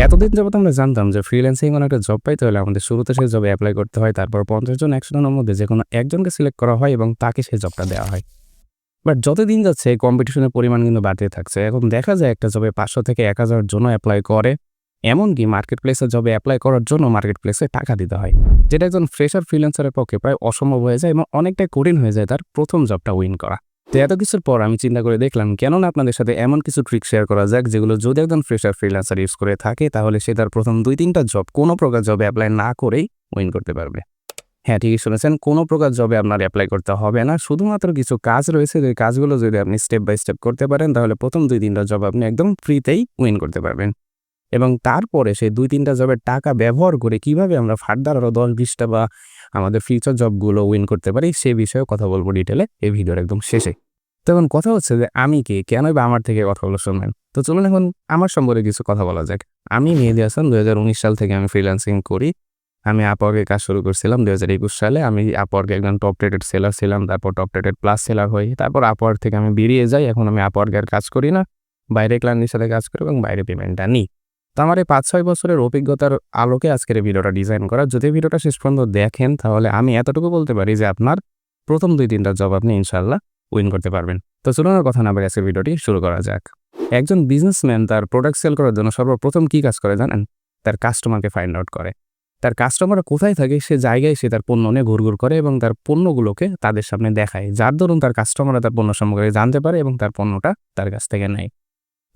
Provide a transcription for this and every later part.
এতদিন যাবত আমরা জানতাম যে ফ্রিল্যান্সিং কোনো একটা জব পাইতে হলে আমাদের শুরুতে সেই জবে অ্যাপ্লাই করতে হয়, তারপর 50 জন 100 জনের মধ্যে যে কোনো একজনকে সিলেক্ট করা হয় এবং তাকে সেই জবটা দেওয়া হয়। বাট যত দিন যাচ্ছে কম্পিটিশনের পরিমাণ কিন্তু বাড়তে থাকছে। এখন দেখা যায় একটা জবে 500 থেকে 1000 জনও অ্যাপ্লাই করে। এমনকি মার্কেট প্লেসে জবে অ্যাপ্লাই করার জন্য মার্কেট প্লেসে টাকা দিতে হয়, যেটা একজন ফ্রেশার ফ্রিল্যান্সারের পক্ষে প্রায় অসম্ভব হয়ে যায় এবং অনেকটাই কঠিন হয়ে যায় তার প্রথম জবটা উইন করা। তো এত কিছুর পর আমি চিন্তা করে দেখলাম কেন না আপনাদের সাথে এমন কিছু ট্রিক শেয়ার করা যাক যেগুলো যদি একজন ফ্রেশার ফ্রিল্যান্সার ইউজ করে থাকে তাহলে সে তার প্রথম 2-3টা জব কোনো প্রকার জবে অ্যাপ্লাই না করেই উইন করতে পারবে। হ্যাঁ, ঠিকই শুনেছেন, কোনো প্রকার জবে আপনার অ্যাপ্লাই করতে হবে না। শুধুমাত্র কিছু কাজ রয়েছে, যে কাজগুলো যদি আপনি স্টেপ বাই স্টেপ করতে পারেন তাহলে প্রথম 2-3টা জব আপনি একদম ফ্রিতেই উইন করতে পারবেন। এবং তারপরে সেই 2-3টা জবের টাকা ব্যবহার করে কিভাবে আমরা ফার্দার আরও 10-20টা বা আমাদের ফিউচার জবগুলো উইন করতে পারি সে বিষয়ে কথা বলবো ডিটেলে এই ভিডিওর একদম শেষে। তো এখন কথা হচ্ছে যে আমি কে, কেনই বা আমার থেকে কথাগুলো শুনবেন। তো চলুন এখন আমার সম্পর্কে কিছু কথা বলা যাক। আমি মেহেদী হাসান, 2019 সাল থেকে আমি ফ্রিল্যান্সিং করি। আমি আপওয়ার্কে কাজ শুরু করছিলাম 2021 সালে। আমি আপওয়ার্কে একজন টপ রেটেড সেলার ছিলাম, তারপর টপ রেটেড প্লাস সেলার হই। তারপর আপওয়ার্ক থেকে আমি বেরিয়ে যাই। এখন আমি আপওয়ার্কে আর কাজ করি না, বাইরে ক্লায়েন্টের সাথে কাজ করি এবং বাইরে পেমেন্টটা নিই। তো আমার এই 5-6 বছরের অভিজ্ঞতার আলোকে আজকের এই ভিডিওটা ডিজাইন করা। যদি ভিডিওটা শেষ পর্যন্ত দেখেন তাহলে আমি এতটুকু বলতে পারি যে আপনার প্রথম 2-3টা জব আপনি ইনশাআল্লাহ উইন করতে পারবেন। তো চলুন আর কথা না বলে আজকের ভিডিওটি শুরু করা যাক। একজন বিজনেসম্যান তার প্রোডাক্ট সেল করার জন্য সর্বপ্রথম কি কাজ করে জানেন? তার কাস্টমারকে ফাইন্ড আউট করে। তার কাস্টমাররা কোথায় থাকে সে জায়গায় সে তার পণ্য নিয়ে ঘুরঘুর করে এবং তার পণ্যগুলোকে তাদের সামনে দেখায়, যার দরুন তার কাস্টমাররা তার পণ্য সম্পর্কে জানতে পারে এবং তার পণ্যটা তার কাছ থেকে নেয়।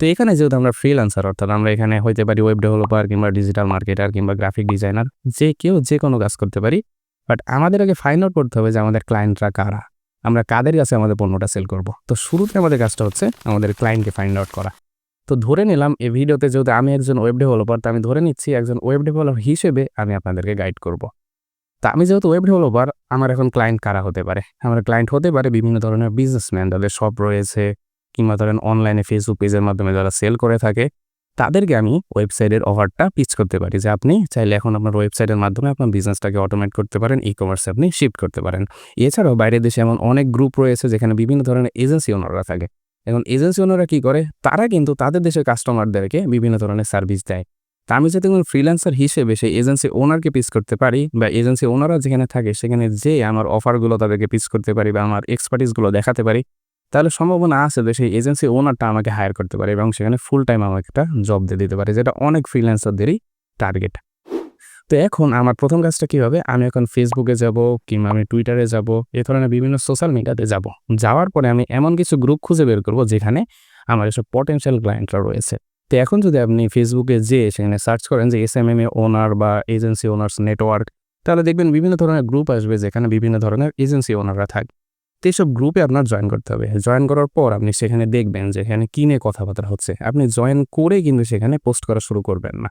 তো এখানে যেহেতু আমরা ফ্রিল্যান্সার, অর্থাৎ আমরা এখানে হইতে পারি ওয়েব ডেভেলপার কিংবা ডিজিটাল মার্কেটার কিংবা গ্রাফিক ডিজাইনার, যে কেউ যে কোনো কাজ করতে পারি। বাট আমাদের আগে ফাইন্ড আউট করতে হবে যে আমাদের ক্লায়েন্টরা কারা, আমরা কাদের কাছে আমাদের পণ্যটা সেল করব। তো শুরুতে আমাদের কাজটা হচ্ছে আমাদের ক্লায়েন্টকে ফাইন্ড আউট করা। তো ধরে নিলাম এই ভিডিওতে যেহেতু আমি একজন ওয়েব ডেভেলপার, তো আমি ধরে নিচ্ছি একজন ওয়েব ডেভেলপার হিসেবে আমি আপনাদেরকে গাইড করব। তা আমি যেহেতু ওয়েব ডেভেলপার, আমার এখন ক্লায়েন্ট কারা হতে পারে? আমার ক্লায়েন্ট হতে পারে বিভিন্ন ধরনের বিজনেসম্যান, যাদের শপ রয়েছে কিংবা ধরেন অনলাইনে ফেসবুক পেজের মাধ্যমে যারা সেল করে থাকে, তাদেরকে আমি ওয়েবসাইটের অফারটা পিচ করতে পারি যে আপনি চাইলে এখন আপনার ওয়েবসাইটের মাধ্যমে আপনার বিজনেসটাকে অটোমেট করতে পারেন, ই কমার্সে আপনি শিফট করতে পারেন। এছাড়াও বাইরের দেশে এমন অনেক গ্রুপ রয়েছে যেখানে বিভিন্ন ধরনের এজেন্সি ওনাররা থাকে। এখন এজেন্সি ওনাররা কী করে? তারা কিন্তু তাদের দেশের কাস্টমারদেরকে বিভিন্ন ধরনের সার্ভিস দেয়। তা আমি যদি কোনো ফ্রিল্যান্সার হিসেবে সেই এজেন্সি ওনারকে পিচ করতে পারি বা এজেন্সি ওনাররা যেখানে থাকে সেখানে যেয়ে আমার অফারগুলো তাদেরকে পিচ করতে পারি বা আমার এক্সপার্টিসগুলো দেখাতে পারি, তাহলে সম্ভাবনা আছে যে সেই এজেন্সি ওনারটা আমাকে হায়ার করতে পারে এবং সেখানে ফুল টাইম আমাকে একটা জব দিয়ে দিতে পারে, যেটা অনেক ফ্রিল্যান্সারদেরই টার্গেট। তো এখন আমার প্রথম কাজটা কী হবে? আমি এখন ফেসবুকে যাব কিংবা আমি টুইটারে যাব, এ ধরনের বিভিন্ন সোশ্যাল মিডিয়াতে যাব। যাওয়ার পরে আমি এমন কিছু গ্রুপ খুঁজে বের করব যেখানে আমার এসব পটেনশিয়াল ক্লায়েন্টরা রয়েছে। তো এখন যদি আপনি ফেসবুকে যেয়ে সেখানে সার্চ করেন যে এসএমএমএ ওনার বা এজেন্সি ওনার্স নেটওয়ার্ক, তাহলে দেখবেন বিভিন্ন ধরনের গ্রুপ আসবে যেখানে বিভিন্ন ধরনের এজেন্সি ওনাররা থাকে। তো এইসব গ্রুপে আপনার জয়েন করতে হবে। জয়েন করার পর আপনি সেখানে দেখবেন যে এখানে কী নিয়ে কথাবার্তা হচ্ছে। আপনি জয়েন করে কিন্তু সেখানে পোস্ট করা শুরু করবেন না।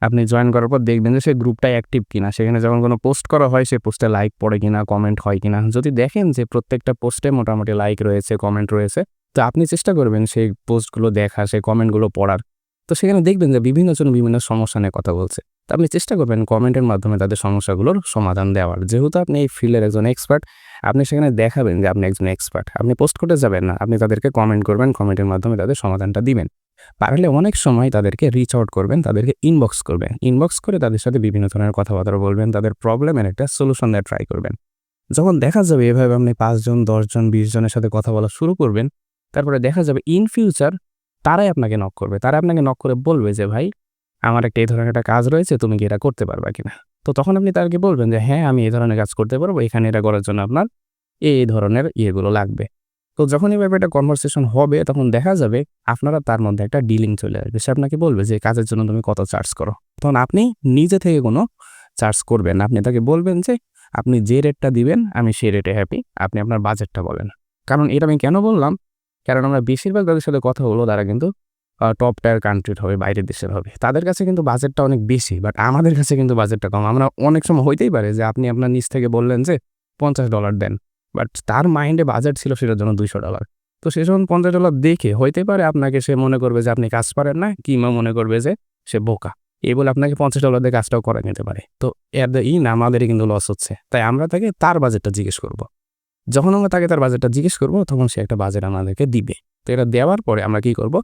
আপনি জয়েন করার পর দেখবেন যে সেই গ্রুপটা অ্যাক্টিভ কিনা, সেখানে যখন কোনো পোস্ট করা হয় সেই পোস্টে লাইক পড়ে কিনা, কমেন্ট হয় কিনা। যদি দেখেন যে প্রত্যেকটা পোস্টে মোটামুটি লাইক রয়েছে, কমেন্ট রয়েছে, তো আপনি চেষ্টা করবেন সেই পোস্টগুলো দেখা, সেই কমেন্টগুলো পড়ার। তো সেখানে দেখবেন যে বিভিন্ন জন বিভিন্ন সমস্যা নিয়ে কথা বলছে। তো আপনি চেষ্টা করবেন কমেন্টের মাধ্যমে তাদের সমস্যাগুলোর সমাধান দেওয়ার। যেহেতু আপনি এই ফিল্ডের একজন এক্সপার্ট, আপনি সেখানে দেখাবেন যে আপনি একজন এক্সপার্ট। আপনি পোস্ট করতে যাবেন না, আপনি তাদেরকে কমেন্ট করবেন, কমেন্টের মাধ্যমে তাদের সমাধানটা দিবেন। পারলে অনেক সময় তাদেরকে রিচ আউট করবেন, তাদেরকে ইনবক্স করবেন। ইনবক্স করে তাদের সাথে বিভিন্ন ধরনের কথাবার্তা বলবেন, তাদের প্রবলেমের একটা সলিউশন দেওয়ার ট্রাই করবেন। যখন দেখা যাবে এভাবে আপনি 5 জন, 10 জন, 20 জনের সাথে কথা বলা শুরু করবেন, তারপরে দেখা যাবে ইন ফিউচার তারাই আপনাকে নক করবে। তারা আপনাকে নক করে বলবে যে ভাই, আমার একটা এই ধরনের একটা কাজ রয়েছে, তুমি কি এটা করতে পারবা কিনা? তো তখন আপনি তাদেরকে বলবেন যে হ্যাঁ, আমি এই ধরনের কাজ করতে পারবো, এখানে এটা করার জন্য আপনার এই ধরনের ইয়েগুলো লাগবে। তো যখন এভাবে একটা কনভারসেশন হবে তখন দেখা যাবে আপনারা তার মধ্যে একটা ডিলিং চলে আসবে। সে আপনাকে বলবে যে কাজের জন্য তুমি কত চার্জ করো। তখন আপনি নিজে থেকে কোনো চার্জ করবেন না। আপনি তাকে বলবেন যে আপনি যে রেটটা দিবেন আমি সেই রেটে হ্যাপি, আপনি আপনার বাজেটটা বলেন। কারণ এটা আমি কেন বললাম? কারণ আমরা বেশিরভাগ তাদের সাথে কথা হলো তারা কিন্তু টপ টায়ার কান্ট্রির হবে, বাইরের দেশের হবে। তাদের কাছে কিন্তু বাজেটটা অনেক বেশি, বাট আমাদের কাছে কিন্তু বাজেটটা কম। আমরা অনেক সময় হইতেই পারে যে আপনি আপনার নিজ থেকে বললেন যে $50 দেন, বাট তার মাইন্ডে বাজেট ছিল সেটার জন্য $200। তো সে যখন $50 দেখে হইতে পারে আপনাকে সে মনে করবে যে আপনি কাজ পারেন না, কিংবা মনে করবে যে সে বোকা। এই বলে আপনাকে $50 দিয়ে কাজটাও করা নিতে পারে। তো এর দ্য আমাদেরই কিন্তু লস হচ্ছে। তাই আমরা তাকে তার বাজেটটা জিজ্ঞেস করব। যখন আমরা তাকে তার বাজেটটা জিজ্ঞেস করব তখন সে একটা বাজেট আমাদেরকে দিবে। তো এটা দেওয়ার পরে আমরা কী করব?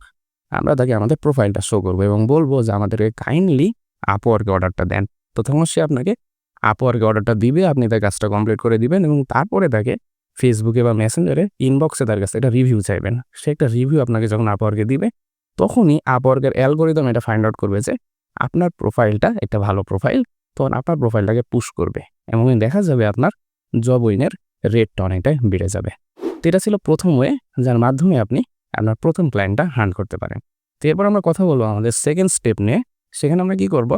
আমরা তাকে আমাদের প্রোফাইলটা শো করবো এবং বলবো যে আমাদেরকে কাইন্ডলি আপওয়ার্কে অর্ডারটা দেন। প্রথমত সে আপনাকে আপওয়ার্কে অর্ডারটা দিবে, আপনি তার কাজটা কমপ্লিট করে দিবেন এবং তারপরে তাকে ফেসবুকে বা মেসেঞ্জারে ইনবক্সে তার কাছে একটা রিভিউ চাইবেন। সে একটা রিভিউ আপনাকে যখন আপওয়ার্কে দিবে, তখনই আপওয়ার্কের অ্যালগরিদম এটা ফাইন্ড আউট করবে যে আপনার প্রোফাইলটা একটা ভালো প্রোফাইল, তখন আপনার প্রোফাইলটাকে পুশ করবে এবং দেখা যাবে আপনার জব উইনের রেটটা অনেকটাই বেড়ে যাবে। তো এটা ছিল প্রথম ওয়ে, যার মাধ্যমে আপনি আপনার প্রথম ক্লায়েন্টটা হান্ট করতে পারেন। তো এরপর আমরা কথা বলবো আমাদের সেকেন্ড স্টেপ নিয়ে। সেখানে আমরা কি করব,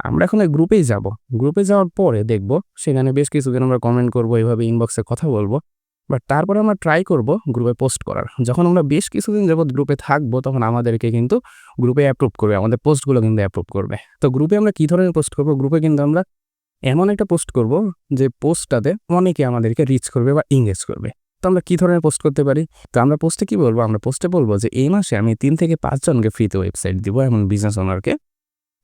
আমরা এখন গ্রুপেই যাব। গ্রুপে যাওয়ার পরে দেখব সেখানে বেশ কিছুদিন আমরা কমেন্ট করব, এইভাবে ইনবক্সে কথা বলবো। বাট তারপরে আমরা ট্রাই করব গ্রুপে পোস্ট করার। যখন আমরা বেশ কিছুদিন যাবৎ গ্রুপে থাকবো, তখন আমাদেরকে কিন্তু গ্রুপে অ্যাপ্রুভ করবে, আমাদের পোস্টগুলো কিন্তু অ্যাপ্রুভ করবে। তো গ্রুপে আমরা কী ধরনের পোস্ট করব, গ্রুপে কিন্তু আমরা এমন একটা পোস্ট করব যে পোস্টটাতে অনেকে আমাদেরকে রিচ করবে বা ইংগেজ করবে। তো আমরা কী ধরনের পোস্ট করতে পারি? তো আমরা পোস্টে কী বলবো, আমরা পোস্টে বলবো যে এই মাসে আমি 3 থেকে 5 জনকে ফ্রিতে ওয়েবসাইট দিব, এমন বিজনেস ওনারকে,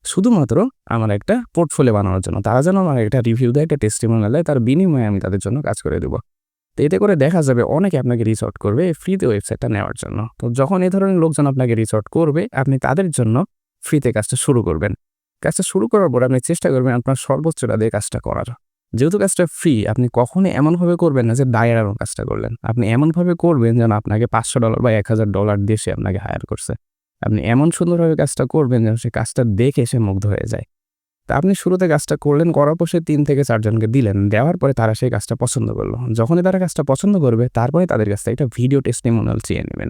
শুধুমাত্র আমার একটা পোর্টফোলিও বানানোর জন্য। তারা যেন আমার একটা রিভিউ দেয়, একটা টেস্টিমোনিয়াল দেয়, তার বিনিময়ে আমি তাদের জন্য কাজ করে দেবো। তো এতে করে দেখা যাবে অনেকে আপনাকে রিচ আউট করবে ফ্রিতে ওয়েবসাইটটা নেওয়ার জন্য। তো যখন এই ধরনের লোকজন আপনাকে রিচ আউট করবে, আপনি তাদের জন্য ফ্রিতে কাজটা শুরু করবেন। কাজটা শুরু করার পর আপনি চেষ্টা করবেন আপনার সর্বোচ্চটা দিয়ে কাজটা করার। যেহেতু কাজটা ফ্রি, আপনি কখনোই এমনভাবে করবেন না যে দায়ের কাজটা করলেন। আপনি এমনভাবে করবেন যেন আপনাকে $500 বা $1000 দিয়ে সে আপনাকে হায়ার করছে। আপনি এমন সুন্দরভাবে কাজটা করবেন যেন সে কাজটা দেখে সে মুগ্ধ হয়ে যায়। তা আপনি শুরুতে কাজটা করলেন, করার পর সে 3 থেকে 4 জনকে দিলেন। দেওয়ার পরে তারা সেই কাজটা পছন্দ করলো। যখনই তারা কাজটা পছন্দ করবে, তারপরে তাদের কাছ থেকে একটা ভিডিও টেস্টিমোনিয়াল চেয়ে নেবেন।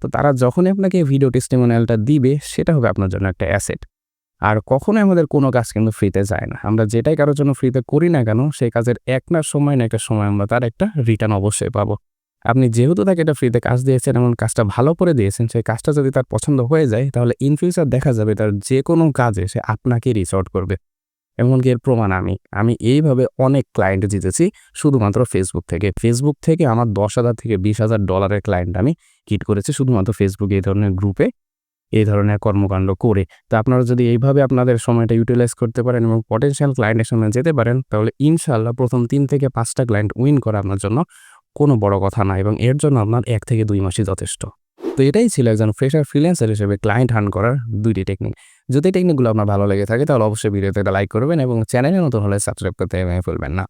তো তারা যখনই আপনাকে ভিডিও টেস্টিমোনিয়ালটা দিবে, সেটা হবে আপনার জন্য একটা অ্যাসেট। আর কখনোই আমাদের কোনো কাজ কিন্তু ফ্রিতে যায় না। আমরা যেটাই কারোর জন্য ফ্রিতে করি না কেন, সেই কাজের এক না সময় না একটা সময় আমরা তার একটা রিটার্ন অবশ্যই পাবো। আপনি যেহেতু তাকে এটা ফ্রিতে কাজ দিয়েছেন এবং কাজটা ভালো করে দিয়েছেন, সেই কাজটা যদি তার পছন্দ হয়ে যায়, তাহলে ইন ফিউচার দেখা যাবে তার যে কোনো কাজে সে আপনাকেই রিচ আউট করবে। এমনকি এর প্রমাণ আমি এইভাবে অনেক ক্লায়েন্ট জিতেছি শুধুমাত্র ফেসবুক থেকে। ফেসবুক থেকে আমার $10,000 থেকে $20,000 ক্লায়েন্ট আমি হিট করেছি শুধুমাত্র ফেসবুকে এই ধরনের গ্রুপে, এই ধরনের কর্মকাণ্ড করে। তো আপনারা যদি এইভাবে আপনাদের সময়টা ইউটিলাইজ করতে পারেন এবং পটেনশিয়াল ক্লায়েন্টের সামনে যেতে পারেন, তাহলে ইনশাআল্লাহ প্রথম 3 থেকে 5টা ক্লায়েন্ট উইন করা আপনার জন্য কোনো বড় কথা না এবং এর জন্য আপনার 1 থেকে 2 মাসই যথেষ্ট। তো এটাই ছিল একজন ফ্রেশার ফ্রিল্যান্সার হিসেবে ক্লায়েন্ট হান্ট করার 2টি টেকনিক। যদি এই টেকনিকগুলো আপনার ভালো লেগে থাকে, তাহলে অবশ্যই ভিডিওতে একটা লাইক করবেন এবং চ্যানেলে নতুন হলে সাবস্ক্রাইব করতে ভুলবেন না।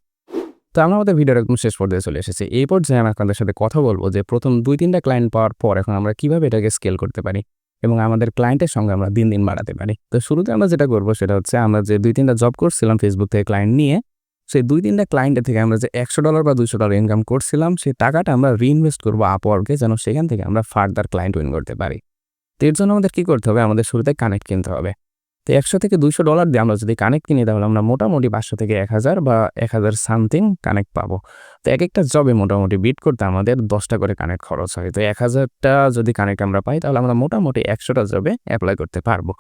তো আমরা আমাদের ভিডিওর একদম শেষ পর্যায়ে চলে এসেছি। এই পর্যায়ে আমি আপনাদের সাথে কথা বলবো যে প্রথম 2-3টা ক্লায়েন্ট পাওয়ার পর এখন আমরা কিভাবে এটাকে স্কেল করতে পারি এবং আমাদের ক্লায়েন্টের সঙ্গে আমরা দিন দিন বাড়াতে পারি। তো শুরুতে আমরা যেটা করবো সেটা হচ্ছে, আমরা যে 2-3টা জব করছিলাম ফেসবুক থেকে ক্লায়েন্ট নিয়ে, সেই 2-3টা ক্লায়েন্টের থেকে আমরা যে $100 বা $200 ইনকাম করছিলাম, সেই টাকাটা আমরা রিইনভেস্ট করবো আপওয়ার্কে, যেন সেখান থেকে আমরা ফার্দার ক্লায়েন্ট উইন করতে পারি। তো এর জন্য আমাদের কী করতে হবে, আমাদের শুরুতে কানেক্ট কিনতে হবে। তো $100 থেকে $200 দিয়ে আমরা যদি কানেক্ট কিনি, তাহলে আমরা মোটামুটি 500 থেকে 1000 বা 1000 সামথিং কানেক্ট পাবো। তো একটা জবে মোটামুটি বিট করতে আমাদের 10টা করে কানেক্ট খরচ হয়। তো 1000টা যদি কানেক্ট আমরা পাই, তাহলে আমরা মোটামুটি 100টা জবে অ্যাপ্লাই করতে পারবো।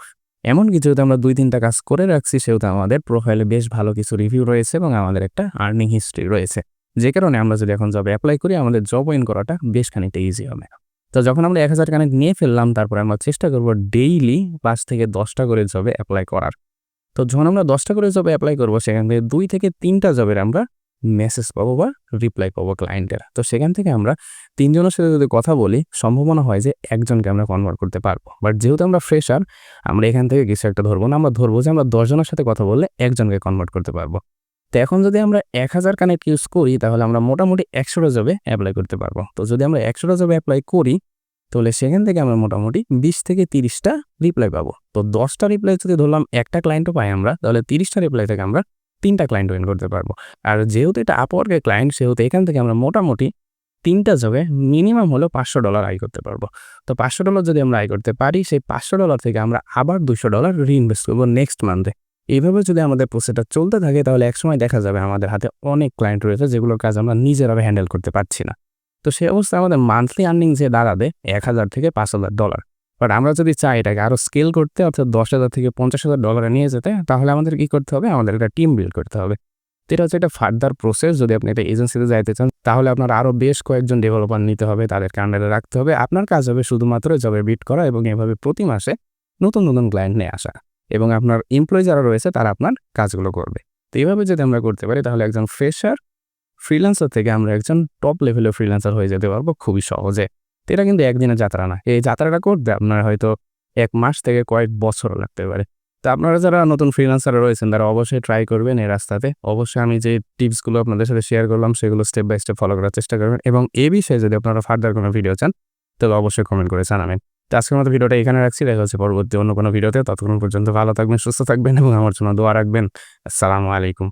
এমনকি যেহেতু আমরা 2-3টা কাজ করে রাখছি, সেহেতু আমাদের প্রোফাইলে বেশ ভালো কিছু রিভিউ রয়েছে এবং আমাদের একটা আর্নিং হিস্ট্রি রয়েছে। যে কারণে আমরা যদি এখন জবে অ্যাপ্লাই করি, আমাদের জব উইন করাটা বেশ খানিকটা ইজি হবে। তো যখন আমরা 1000 কানেক্ট নিয়ে ফেললাম, তারপরে আমরা চেষ্টা করব ডেইলি 5 থেকে 10টা করে জবে অ্যাপ্লাই করার। তো যখন আমরা 10টা করে জবে অ্যাপ্লাই করব, সেখান থেকে 2 থেকে 3টা জবের আমরা মেসেজ পাবো বা রিপ্লাই পাবো ক্লায়েন্টের। তো সেখান থেকে আমরা 3 জনের সাথে যদি কথা বলি, সম্ভাবনা হয় যে একজনকে আমরা কনভার্ট করতে পারবো। বাট যেহেতু আমরা ফ্রেশার, আমরা এখান থেকে কিছু একটা ধরবো না, আমরা ধরবো যে আমরা 10 জনের সাথে কথা বললে একজনকে কনভার্ট করতে পারবো। তো এখন যদি আমরা 1000 কানেক্ট ইউজ করি, তাহলে আমরা মোটামুটি 100টা জবে অ্যাপ্লাই করতে পারবো। তো যদি আমরা 100টা জবে অ্যাপ্লাই করি, তাহলে সেখান থেকে আমরা মোটামুটি 20 থেকে 30টা রিপ্লাই পাবো। তো 10টা রিপ্লাই যদি ধরলাম একটা ক্লায়েন্টও পাই আমরা, তাহলে 30টা রিপ্লাই থেকে আমরা 3টা ক্লায়েন্ট উইন করতে পারবো। আর যেহেতু এটা আপওয়ার্কের ক্লায়েন্ট, সেহেতু এখান থেকে আমরা মোটামুটি 3টা জবে মিনিমাম হলো $500 আয় করতে পারবো। তো $500 যদি আমরা আয় করতে পারি, সেই $500 থেকে আমরা আবার $200 রিইনভেস্ট করবো নেক্সট মান্থে। এইভাবে যদি আমাদের প্রসেসটা চলতে থাকে, তাহলে একসময় দেখা যাবে আমাদের হাতে অনেক ক্লায়েন্ট রয়েছে, যেগুলোর কাজ আমরা নিজেরা হ্যান্ডেল করতে পারছি না। তো সেই অবস্থায় আমাদের মান্থলি আর্নিং যে দাঁড়াবে $1000 থেকে $5000। বাট আমরা যদি চাই এটাকে আরও স্কেল করতে, অর্থাৎ $10,000 থেকে $50,000 নিয়ে যেতে, তাহলে আমাদের কী করতে হবে, আমাদের একটা টিম বিল্ড করতে হবে। তো এটা হচ্ছে একটা ফার্দার প্রসেস। যদি আপনি একটা এজেন্সিতে যাইতে চান, তাহলে আপনার আরও বেশ কয়েকজন ডেভেলপার নিতে হবে, তাদেরকে আন্ডারে রাখতে হবে। আপনার কাজ হবে শুধুমাত্র জবে বিট করা এবং এভাবে প্রতি মাসে নতুন নতুন ক্লায়েন্ট নিয়ে আসা, এবং আপনার এমপ্লয়ি যারা রয়েছে তারা আপনার কাজগুলো করবে। তো এইভাবে যদি আমরা করতে পারি, তাহলে একজন ফ্রেশার ফ্রিল্যান্সার থেকে আমরা একজন টপ লেভেলের ফ্রিল্যান্সার হয়ে যেতে পারবো খুবই সহজে। তো তো এটা কিন্তু একদিনের যাত্রা না। এই যাত্রাটা করতে আপনার হয়তো ১ মাস থেকে কয়েক বছরও লাগতে পারে। তো আপনারা যারা নতুন ফ্রিল্যান্সার রয়েছেন তারা অবশ্যই ট্রাই করবেন এই রাস্তাতে। অবশ্যই আমি যে টিপসগুলো আপনাদের সাথে শেয়ার করলাম সেগুলো স্টেপ বাই স্টেপ ফলো করার চেষ্টা করবেন এবং এ বিষয়ে যদি আপনারা ফার্দার কোনো ভিডিও চান তাহলে অবশ্যই কমেন্ট করে জানাবেন। তো আজকের মতো ভিডিওটা এখানে রাখছি। দেখা হচ্ছে পরবর্তী অন্য কোনো ভিডিওতে। ততক্ষণ পর্যন্ত ভালো থাকবেন, সুস্থ থাকবেন এবং আমার জন্য দোয়া রাখবেন। আসসালামু আলাইকুম।